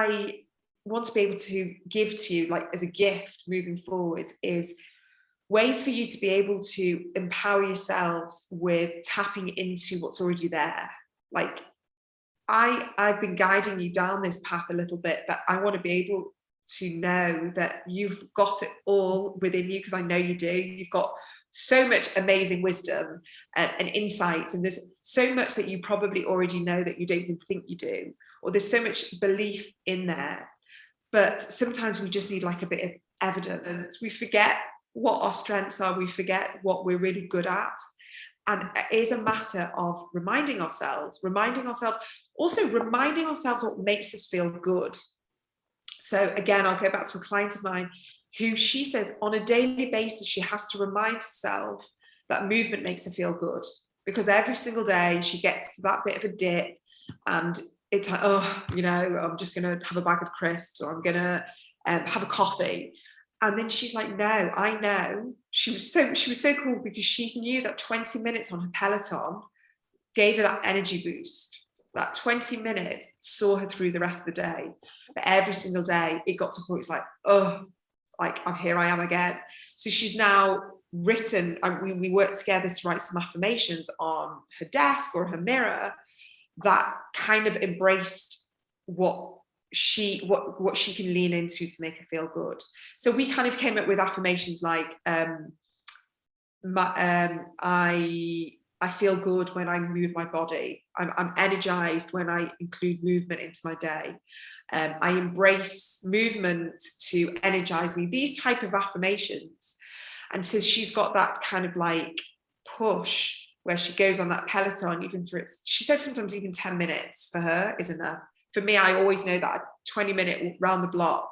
I want to be able to give to you, like as a gift moving forward, is ways for you to be able to empower yourselves with tapping into what's already there. Like I've been guiding you down this path a little bit, but I want to be able to know that you've got it all within you, because I know you do. You've got so much amazing wisdom and insights, and there's so much that you probably already know that you don't even think you do, or there's so much belief in there. But sometimes we just need like a bit of evidence. We forget what our strengths are, we forget what we're really good at. And it is a matter of reminding ourselves, also reminding ourselves what makes us feel good. So again, I'll go back to a client of mine who, she says on a daily basis, she has to remind herself that movement makes her feel good, because every single day she gets that bit of a dip and it's like, oh, you know, I'm just going to have a bag of crisps, or I'm going to have a coffee. And then she's like, no, I know. She was so cool, because she knew that 20 minutes on her Peloton gave her that energy boost. That 20 minutes saw her through the rest of the day. But every single day it got to a point, it's like, oh, like here I am again. So she's now written, we worked together to write some affirmations on her desk or her mirror that kind of embraced what she can lean into to make her feel good. So we kind of came up with affirmations like I feel good when I move my body. I'm energized when I include movement into my day. I embrace movement to energize me. These type of affirmations. And so she's got that kind of like push where she goes on that Peloton, even for she says sometimes even 10 minutes for her is enough. For me, I always know that a 20-minute round the block,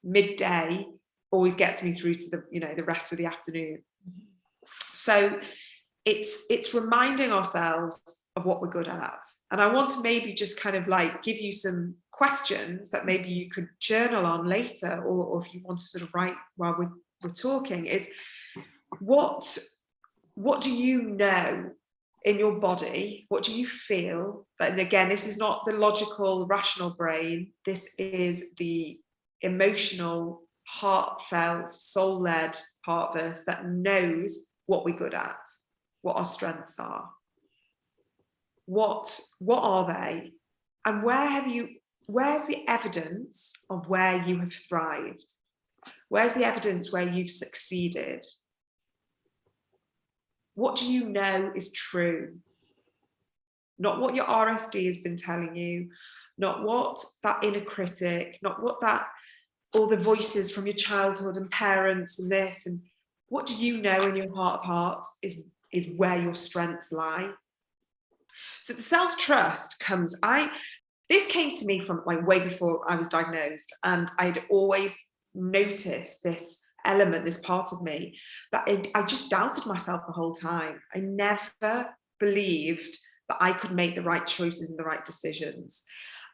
midday, always gets me through to the rest of the afternoon. So it's reminding ourselves of what we're good at. And I want to maybe just kind of like give you some questions that maybe you could journal on later, or if you want to sort of write while we're talking, is what do you know in your body? What do you feel? And again, this is not the logical, rational brain. This is the emotional, heartfelt, soul-led part of us that knows what we're good at, what our strengths are. What are they? And where's the evidence of where you have thrived? Where's the evidence where you've succeeded? What do you know is true? Not what your RSD has been telling you, not what that inner critic, not what all the voices from your childhood and parents and this, and what do you know in your heart of hearts is where your strengths lie. So the self-trust comes, this came to me from like way before I was diagnosed, and I'd always noticed this element, this part of me, that I just doubted myself the whole time. I never believed that I could make the right choices and the right decisions.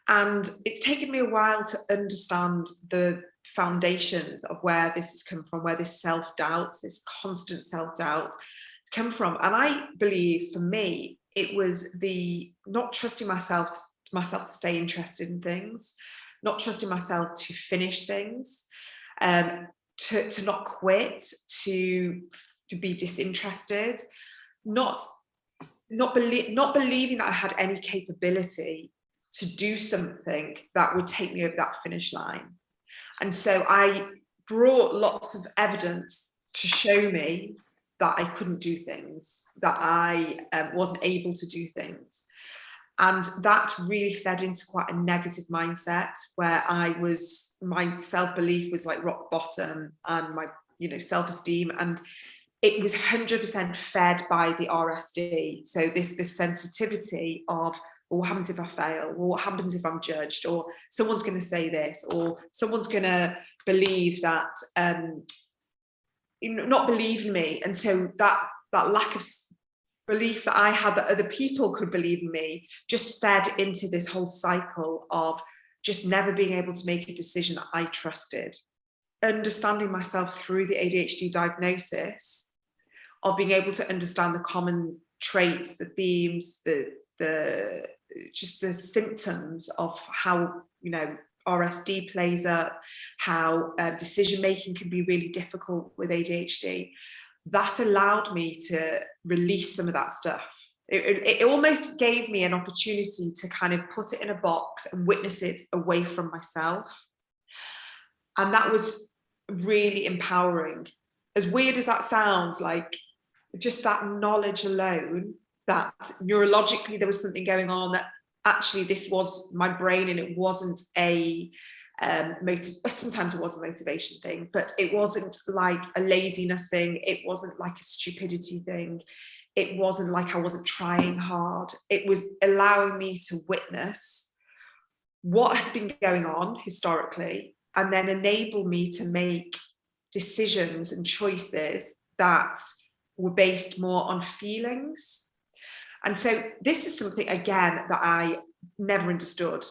And it's taken me a while to understand the foundations of where this has come from, where this self-doubt, this constant self-doubt come from. And I believe for me, it was the not trusting myself to stay interested in things, not trusting myself to finish things, to not quit, to be disinterested, not believing that I had any capability to do something that would take me over that finish line. And so I brought lots of evidence to show me that I couldn't do things, that I wasn't able to do things. And that really fed into quite a negative mindset where my self-belief was like rock bottom, and my, self-esteem, and it was 100% fed by the RSD. So this sensitivity of, well, what happens if I fail? Well, what happens if I'm judged? Or someone's going to say this, or someone's going to believe that, not believe in me. And so that lack of belief that I had that other people could believe in me just fed into this whole cycle of just never being able to make a decision that I trusted. Understanding myself through the ADHD diagnosis, of being able to understand the common traits, the themes, the just the symptoms of how RSD plays up, how decision making can be really difficult with ADHD. That allowed me to release some of that stuff. It almost gave me an opportunity to kind of put it in a box and witness it away from myself. And that was really empowering. As weird as that sounds, like just that knowledge alone, that neurologically there was something going on, that actually this was my brain, and it wasn't sometimes it was a motivation thing, but it wasn't like a laziness thing. It wasn't like a stupidity thing. It wasn't like I wasn't trying hard. It was allowing me to witness what had been going on historically, and then enable me to make decisions and choices that were based more on feelings. And so this is something, again, that I never understood.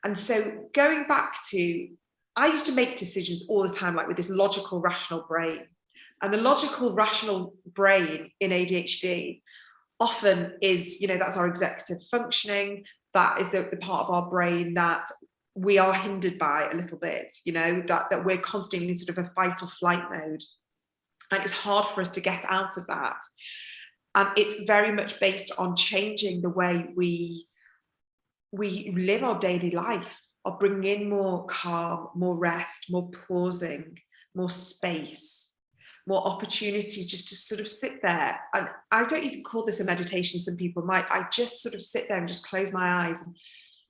And so going back to, I used to make decisions all the time, like with this logical, rational brain. And the logical, rational brain in ADHD often is, that's our executive functioning. That is the part of our brain that we are hindered by a little bit, that we're constantly in sort of a fight or flight mode. And it's hard for us to get out of that. And it's very much based on changing the way we live our daily life, or bringing in more calm, more rest, more pausing, more space, more opportunity just to sort of sit there. And I don't even call this a meditation. Some people might. I just sort of sit there and just close my eyes and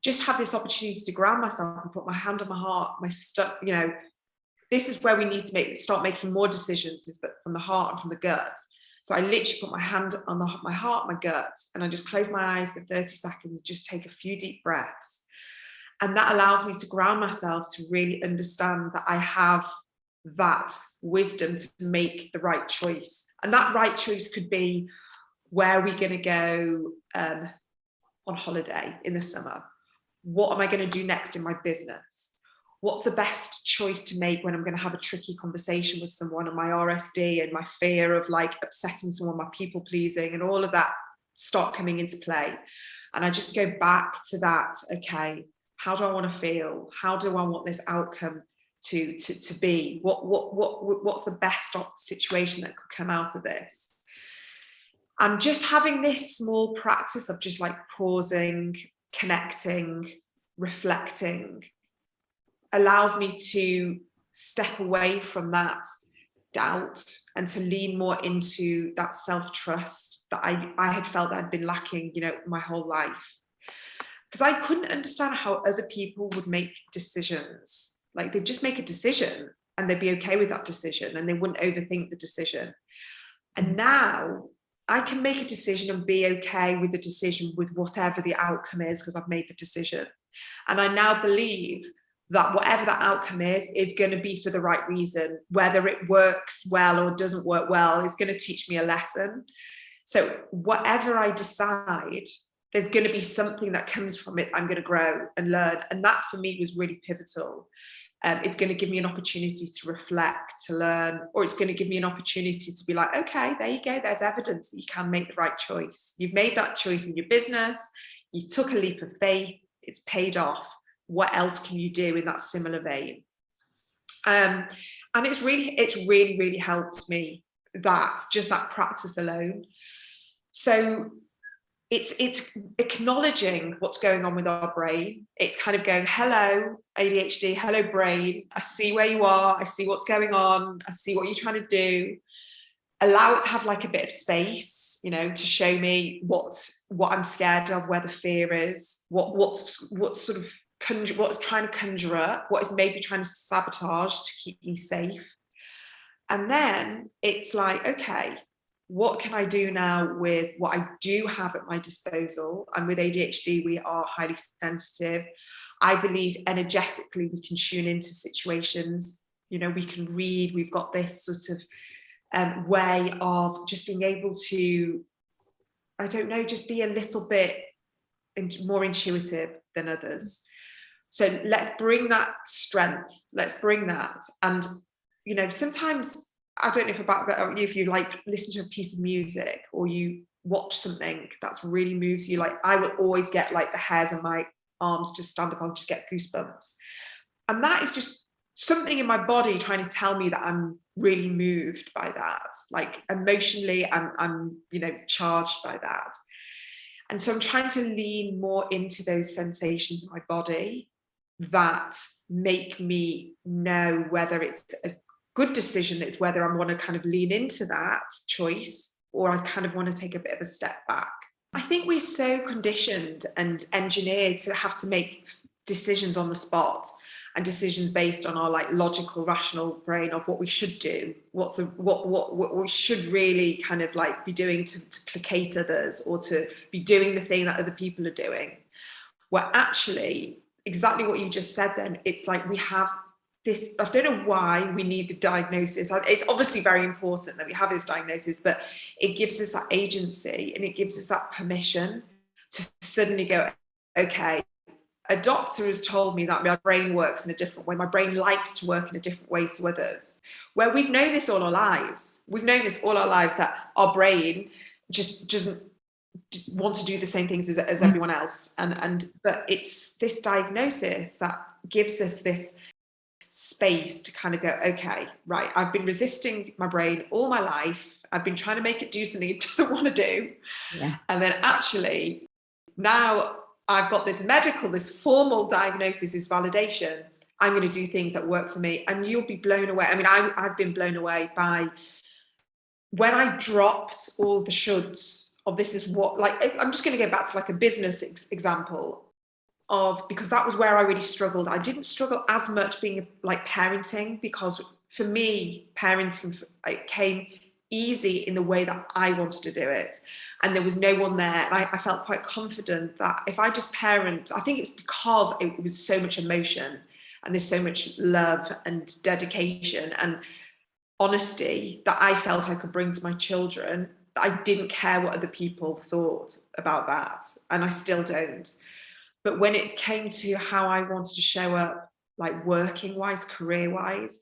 just have this opportunity to ground myself and put my hand on my heart, my stuff. This is where we need to start making more decisions, is that from the heart and from the gut. So I literally put my hand on my heart, my gut, and I just close my eyes for 30 seconds, just take a few deep breaths. And that allows me to ground myself, to really understand that I have that wisdom to make the right choice. And that right choice could be, where are we going to go on holiday in the summer? What am I going to do next in my business? What's the best choice to make when I'm going to have a tricky conversation with someone, and my RSD and my fear of like upsetting someone, my people pleasing, and all of that start coming into play. And I just go back to that. Okay, how do I want to feel? How do I want this outcome to be? What's the best situation that could come out of this? And just having this small practice of just like pausing, connecting, reflecting, allows me to step away from that doubt and to lean more into that self-trust that I had felt that had been lacking, my whole life. Because I couldn't understand how other people would make decisions. Like, they'd just make a decision and they'd be okay with that decision, and they wouldn't overthink the decision. And now I can make a decision and be okay with the decision, with whatever the outcome is, because I've made the decision. And I now believe that whatever that outcome is going to be for the right reason. Whether it works well or doesn't work well is going to teach me a lesson. So whatever I decide, there's going to be something that comes from it. I'm going to grow and learn. And that for me was really pivotal. It's going to give me an opportunity to reflect, to learn, or it's going to give me an opportunity to be like, okay, there you go. There's evidence that you can make the right choice. You've made that choice in your business. You took a leap of faith. It's paid off. What else can you do in that similar vein? And it's really helped me, that practice alone. So it's acknowledging what's going on with our brain. It's kind of going, hello, ADHD, hello, brain. I see where you are. I see what's going on. I see what you're trying to do. Allow it to have like a bit of space, to show me what I'm scared of, where the fear is, what's trying to conjure up, what is maybe trying to sabotage to keep me safe. And then it's like, okay, what can I do now with what I do have at my disposal? And with ADHD, we are highly sensitive. I believe energetically we can tune into situations. We can read. We've got this sort of way of just being able to, I don't know, just be a little bit more intuitive than others. So let's bring that strength. Let's bring that. And, sometimes, I don't know if you like listen to a piece of music, or you watch something that's really moves you. Like, I will always get like the hairs on my arms just stand up, I'll just get goosebumps. And that is just something in my body trying to tell me that I'm really moved by that. Like emotionally, I'm charged by that. And so I'm trying to lean more into those sensations in my body that make me know whether it's a good decision, it's whether I want to kind of lean into that choice, or I kind of want to take a bit of a step back. I think we're so conditioned and engineered to have to make decisions on the spot, and decisions based on our like logical, rational brain of what we should do, what we should really kind of like be doing to placate others, or to be doing the thing that other people are doing. Where actually, exactly what you just said then, it's like we have this, I don't know why we need the diagnosis. It's obviously very important that we have this diagnosis, but it gives us that agency, and it gives us that permission to suddenly go, okay, a doctor has told me that my brain works in a different way. My brain likes to work in a different way to others. Where we've known this all our lives. We've known this all our lives, that our brain just doesn't want to do the same things as everyone else. But it's this diagnosis that gives us this space to kind of go, okay, right, I've been resisting my brain all my life. I've been trying to make it do something it doesn't want to do. Yeah. And then actually, now I've got this formal diagnosis, this validation. I'm going to do things that work for me. And you'll be blown away. I mean, I've been blown away by when I dropped all the shoulds of this is what, like, I'm just going to go back to like a business example of, because that was where I really struggled. I didn't struggle as much being like parenting, because for me, parenting came easy in the way that I wanted to do it. And there was no one there. And I felt quite confident that if I just parent, I think it's because it was so much emotion, and there's so much love and dedication and honesty that I felt I could bring to my children. I didn't care what other people thought about that. And I still don't. But when it came to how I wanted to show up, like working wise, career wise,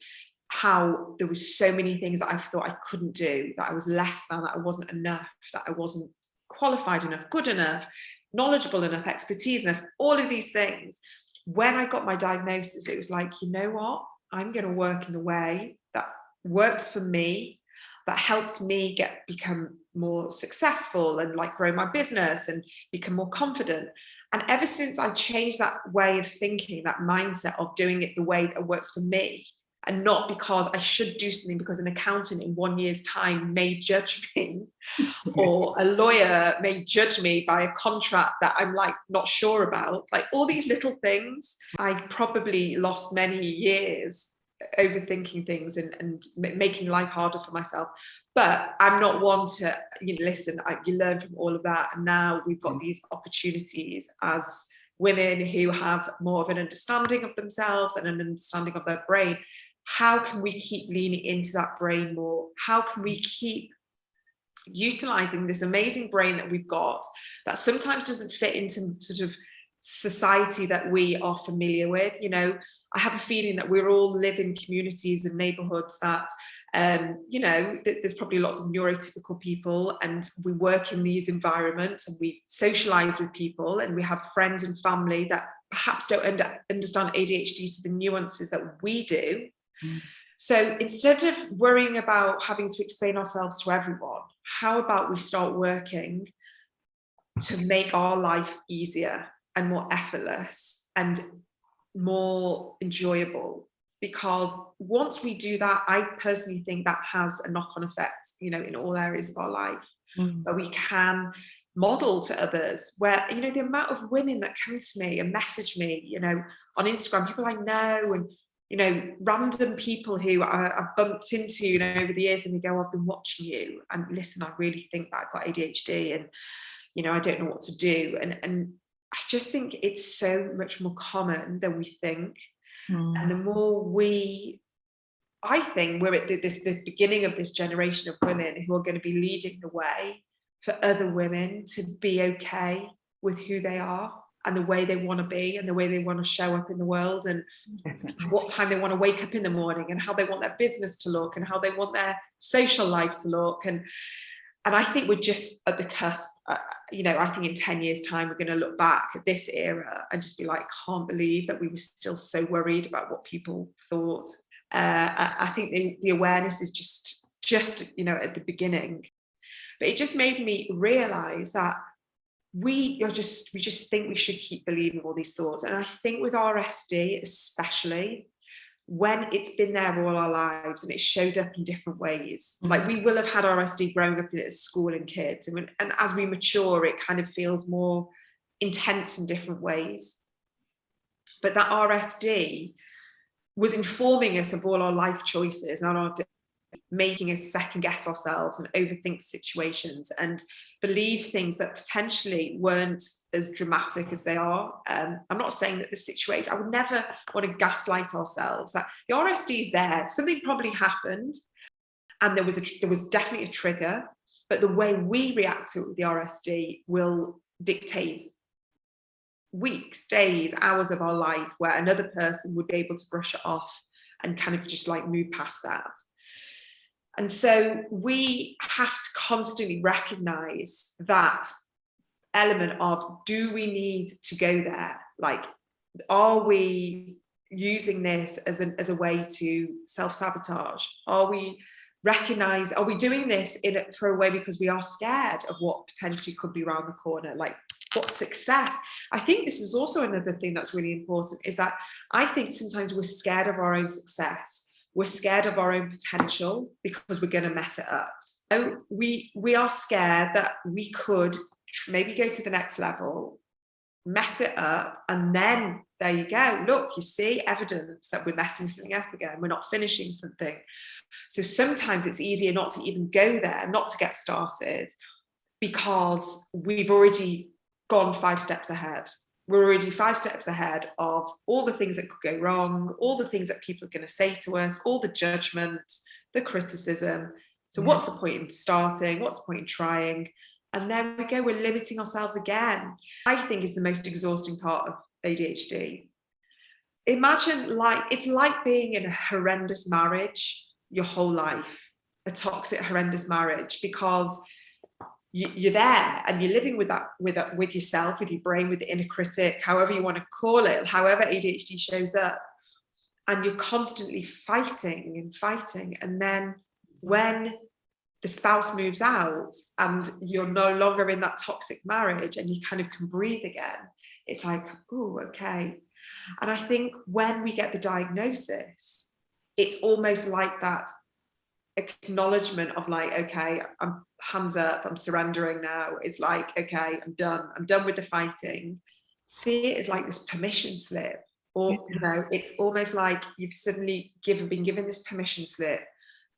how there was so many things that I thought I couldn't do, that I was less than, that I wasn't enough, that I wasn't qualified enough, good enough, knowledgeable enough, expertise enough, all of these things. When I got my diagnosis, it was like, you know what? I'm going to work in the way that works for me, that helps me become more successful and like grow my business and become more confident. And ever since I changed that way of thinking, that mindset of doing it the way that works for me, and not because I should do something because an accountant in 1 year's time may judge me, or a lawyer may judge me by a contract that I'm like not sure about, like all these little things. I probably lost many years overthinking things and making life harder for myself. But I'm not one to, listen, you learn from all of that. And now we've got these opportunities as women who have more of an understanding of themselves and an understanding of their brain. How can we keep leaning into that brain more? How can we keep utilizing this amazing brain that we've got, that sometimes doesn't fit into sort of society that we are familiar with? I have a feeling that we're all live in communities and neighborhoods that, there's probably lots of neurotypical people, and we work in these environments and we socialize with people, and we have friends and family that perhaps don't understand ADHD to the nuances that we do. So instead of worrying about having to explain ourselves to everyone, how about we start working to make our life easier and more effortless and more enjoyable? Because once we do that, I personally think that has a knock-on effect, in all areas of our life, where we can model to others, where, the amount of women that come to me and message me, on Instagram, people I know, and, random people who I've bumped into, over the years, and they go, I've been watching you, and listen, I really think that I've got ADHD, and, I don't know what to do. And I just think it's so much more common than we think. And the more I think we're at the beginning of this generation of women who are going to be leading the way for other women to be okay with who they are and the way they want to be and the way they want to show up in the world, and what time they want to wake up in the morning, and how they want their business to look, and how they want their social life to look. And And I think we're just at the cusp. I think in 10 years' time, we're going to look back at this era and just be like, can't believe that we were still so worried about what people thought. I think the awareness is just at the beginning. But it just made me realize that we just think we should keep believing all these thoughts. And I think with RSD, especially, when it's been there all our lives and it showed up in different ways. Like, we will have had RSD growing up at school and kids. And as we mature, it kind of feels more intense in different ways. But that RSD was informing us of all our life choices and making us second guess ourselves and overthink situations and believe things that potentially weren't as dramatic as they are. I'm not saying that the situation, I would never want to gaslight ourselves. That the RSD is there, something probably happened, and there was definitely a trigger, but the way we react to the RSD will dictate weeks, days, hours of our life, where another person would be able to brush it off and kind of just like move past that. And so we have to constantly recognize that element of, do we need to go there? Like, are we using this as a way to self-sabotage? Are we doing this for a way because we are scared of what potentially could be around the corner? Like, what success? I think this is also another thing that's really important, is that I think sometimes we're scared of our own success. We're scared of our own potential because we're going to mess it up. So we are scared that we could maybe go to the next level, mess it up, and then there you go. Look, you see evidence that we're messing something up again. We're not finishing something. So sometimes it's easier not to even go there, not to get started, because we've already gone 5 steps ahead. We're already 5 steps ahead of all the things that could go wrong, all the things that people are going to say to us, all the judgment, the criticism. So what's the point in starting? What's the point in trying? And then we go, we're limiting ourselves again. I think is the most exhausting part of ADHD. Imagine, it's like being in a horrendous marriage your whole life, a toxic, horrendous marriage, because you're there and you're living with yourself, with your brain, with the inner critic, however you want to call it, however ADHD shows up, and you're constantly fighting. And then when the spouse moves out and you're no longer in that toxic marriage and you kind of can breathe again, it's like, oh, okay. And I think when we get the diagnosis, it's almost like that acknowledgement of like, okay, I'm hands up, I'm surrendering now. It's like, okay, I'm done with the fighting. See it as like this permission slip, or it's almost like you've suddenly been given this permission slip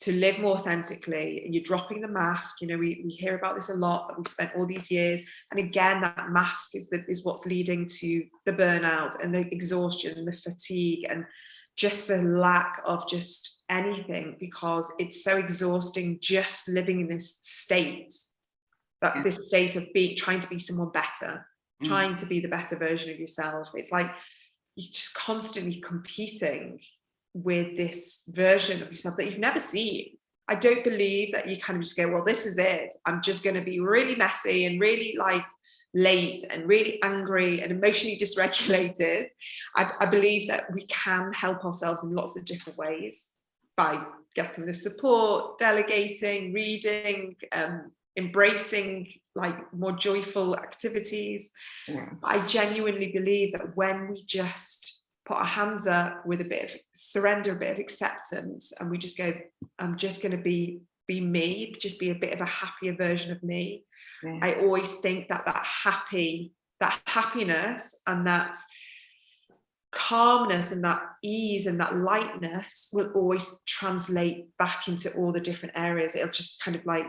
to live more authentically, and you're dropping the mask. We hear about this a lot, that we've spent all these years, and again, that mask is what's leading to the burnout and the exhaustion and the fatigue and just the lack of just anything, because it's so exhausting just living in this state, this state of trying to be someone better, trying to be the better version of yourself. It's like you're just constantly competing with this version of yourself that you've never seen. I don't believe that you kind of just go, well, this is it. I'm just going to be really messy and really like late and really angry and emotionally dysregulated. I believe that we can help ourselves in lots of different ways by getting the support, delegating, reading, embracing like more joyful activities. I genuinely believe that when we just put our hands up with a bit of surrender, a bit of acceptance, and we just go, I'm just going to be me, just be a bit of a happier version of me. I always think that happiness and that calmness and that ease and that lightness will always translate back into all the different areas. It'll just kind of like,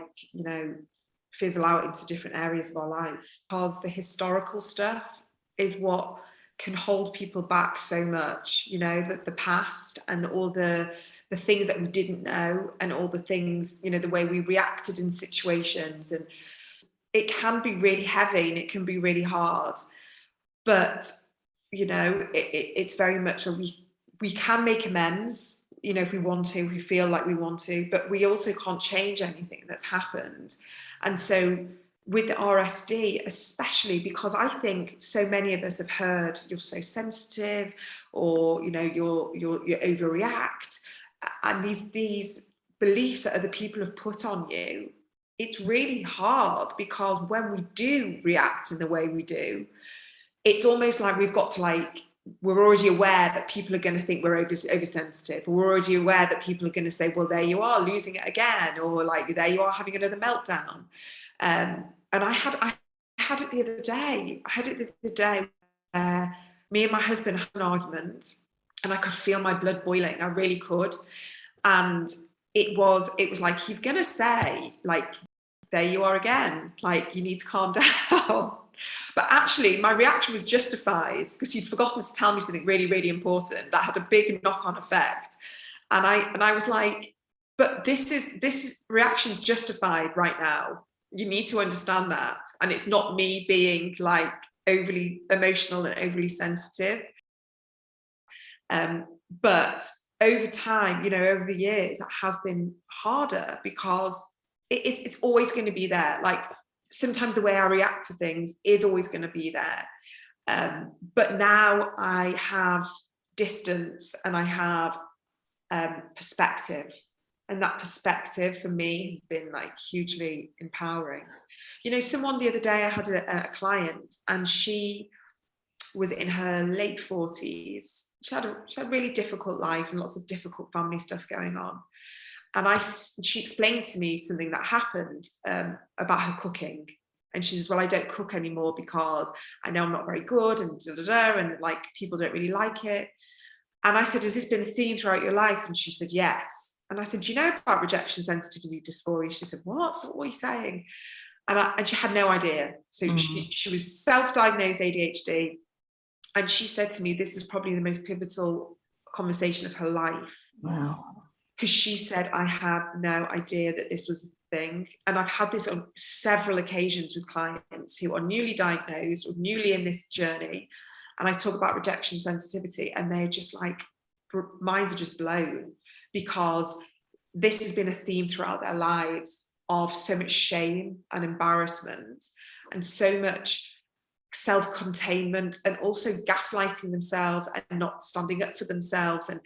fizzle out into different areas of our life, because the historical stuff is what can hold people back so much, the past and all the things that we didn't know, and all the things, the way we reacted in situations. And it can be really heavy and it can be really hard, but it's very much we can make amends. you know, if we want to, we feel like we want to, but we also can't change anything that's happened. And so with the RSD, especially because I think so many of us have heard you're so sensitive, or, you know, you overreact, and these beliefs that other people have put on you, it's really hard, because when we do react in the way we do, it's almost like we've got to, like, we're already aware that people are going to think we're oversensitive. We're already aware that people are going to say, well, there you are losing it again, or like, there you are having another meltdown. And I had it the other day. I had it the other day where me and my husband had an argument, and I could feel my blood boiling. I really could. And it was like, he's going to say, like, there you are again, like, you need to calm down. But actually, my reaction was justified, because he'd forgotten to tell me something really, really important that had a big knock-on effect. And I was like, but this reaction's justified right now. You need to understand that. And it's not me being like overly emotional and overly sensitive. But over time, you know, over the years, it has been harder, because it's always going to be there. Like, sometimes the way I react to things is always going to be there. But now I have distance, and I have perspective. And that perspective for me has been like hugely empowering. You know, someone the other day, I had a client, and she was in her late 40s. She had a really difficult life and lots of difficult family stuff going on. And she explained to me something that happened about her cooking. And she says, well, I don't cook anymore because I know I'm not very good, and and like, people don't really like it. And I said, has this been a theme throughout your life? And she said, yes. And I said, do you know about rejection sensitivity dysphoria? She said, what are you saying? And she had no idea. So she was self-diagnosed ADHD. And she said to me, this was probably the most pivotal conversation of her life. Wow. Because she said, I had no idea that this was a thing. And I've had this on several occasions with clients who are newly diagnosed or newly in this journey. And I talk about rejection sensitivity, and they're just like, minds are just blown, because this has been a theme throughout their lives of so much shame and embarrassment, and so much self-containment, and also gaslighting themselves and not standing up for themselves, and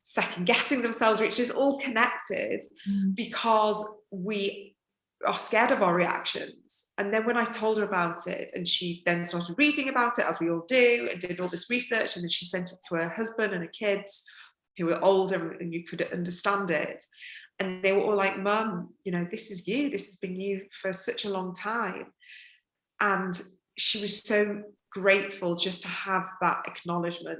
second guessing themselves, which is all connected, because we are scared of our reactions. And then when I told her about it, and she then started reading about it, as we all do, and did all this research, and then she sent it to her husband and her kids, who were older and you could understand it. And they were all like, Mum, you know, this is you. This has been you for such a long time. And she was so grateful just to have that acknowledgement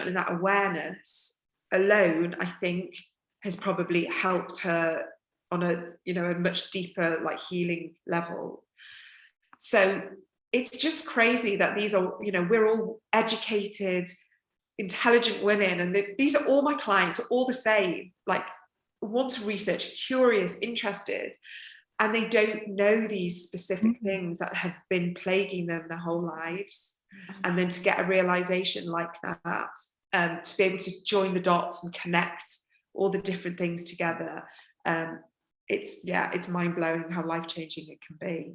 and that awareness alone, I think, has probably helped her on a, you know, a much deeper, like, healing level. So it's just crazy that these are, you know, we're all educated, intelligent women, and these are all my clients, are all the same, like, want to research, curious, interested, and they don't know these specific things that have been plaguing them their whole lives. And then to get a realization like that, to be able to join the dots and connect all the different things together, it's mind-blowing how life-changing it can be.